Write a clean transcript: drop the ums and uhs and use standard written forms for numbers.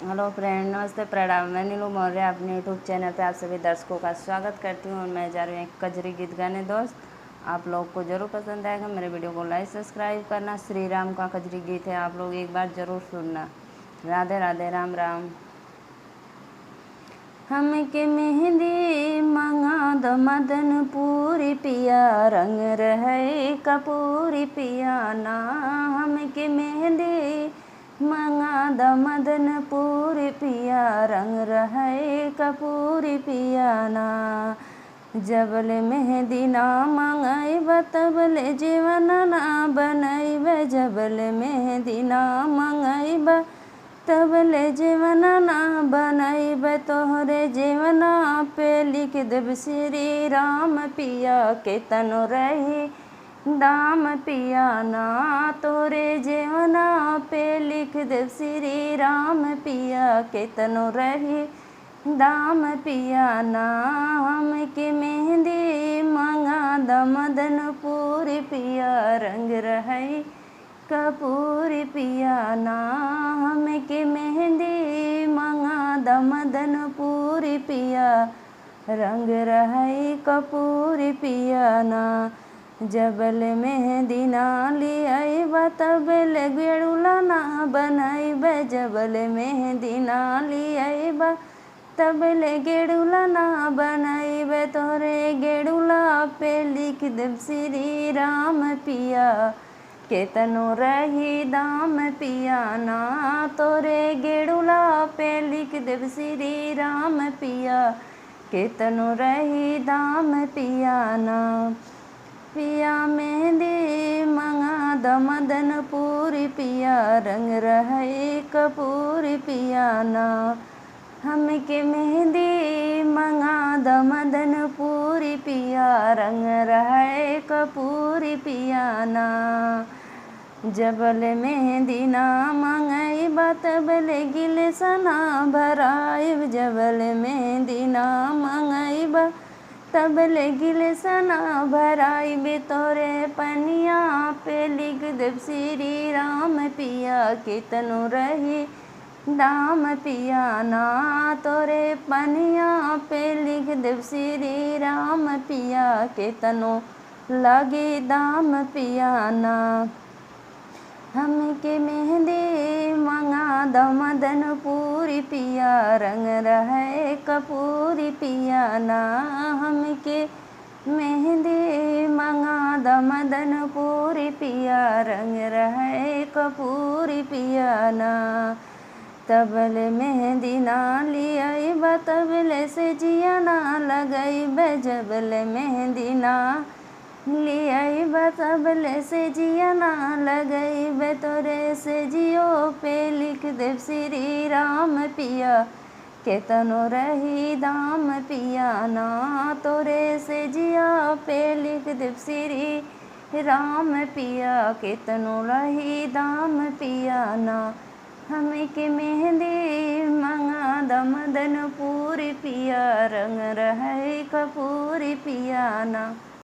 Hello friend, नमस्ते, प्रणाम। मैं नीलू मौर्य अपने यूट्यूब चैनल पे आप सभी दर्शकों का स्वागत करती हूँ और मैं जा रही हूँ एक कजरी गीत गाने। दोस्त, आप लोग को ज़रूर पसंद आएगा। मेरे वीडियो को लाइक सब्सक्राइब करना। श्री राम का कजरी गीत है, आप लोग एक बार ज़रूर सुनना। राधे राधे, राम राम। हमके मेहंदी मंगा दो मदनपुरी पिया, रंग रहे कपूरी पिया ना। हमके मेहंदी मंगा दो मदनपुरी पिया, रंग रहे कपूरी पिया ना। जबल मेहंदी ना मंगाइब तबल जीवन ना बनाइब, जबल मेहंदी ना मंगाइब तबले जीवना ना बनाइब, तोहरे जीवना पे लिख देव श्री राम पिया के तनु रही दाम पिया ना। तोरे जीवना पे लिख देव श्री राम पिया के तनु रही दाम पिया ना। हमके मेहंदी मंगा द मदनपुरी पिया, रंग रही कपूरी पिया ना। हमके मेहंदी मंगा द मदनपुरी पिया, रंग रही कपूरी पिया ना। जबल मेहंदी ना लियाइब तबल गेड़ुला ना बनाइब, जबल मेहंदी ना लियाइब तबल गेड़ुला ना बनाइब, तोरे गेड़ुला पे लिख देव श्री राम पिया के तनु रही दाम पिया ना। तोरे गेड़ुला पे लिख देव श्री राम पिया के तनु रही दाम पिया ना। पिया मेहंदी मंगा द मदनपुरी पिया, रंग रहे कपूरी पिया ना। हमके मेहंदी मंगा द मदनपुरी पिया, रंग रहे कपूरी पिया ना। जबल मेहंदी ना मंगाइब तबल गिल सना भराइब, जबल मेहंदी ना मंगाइब तबल गिल सना भराइब, तोरे पनिया पे लिख देव श्री राम पिया के तनु रही दाम पिया ना। तोरे पनिया पे लिख देव श्री राम पिया के तनु लगी दाम पिया ना। हमके मेहंदी मंगा द मदनपुरी पिया, रंग रहे कपूरी पिया ना। हमके मेहंदी मंगा द मदनपुरी पिया, रंग रहे कपूरी पिया ना। तबल मेहंदी ना लियाइब तबल से जिया ना लगाइब, जबल मेहंदी ना लियाइब तबल से जिया ना लगाइब, तोरे से जियो पे लिख देव श्री राम पिया के तनु रही दाम पिया ना। तोरे से जिया पे लिख देव श्री राम पिया के तनु रही दाम पिया ना। हमके मेहंदी मंगा द मदनपुरी पिया, रंग रहे कपूरी पिया ना।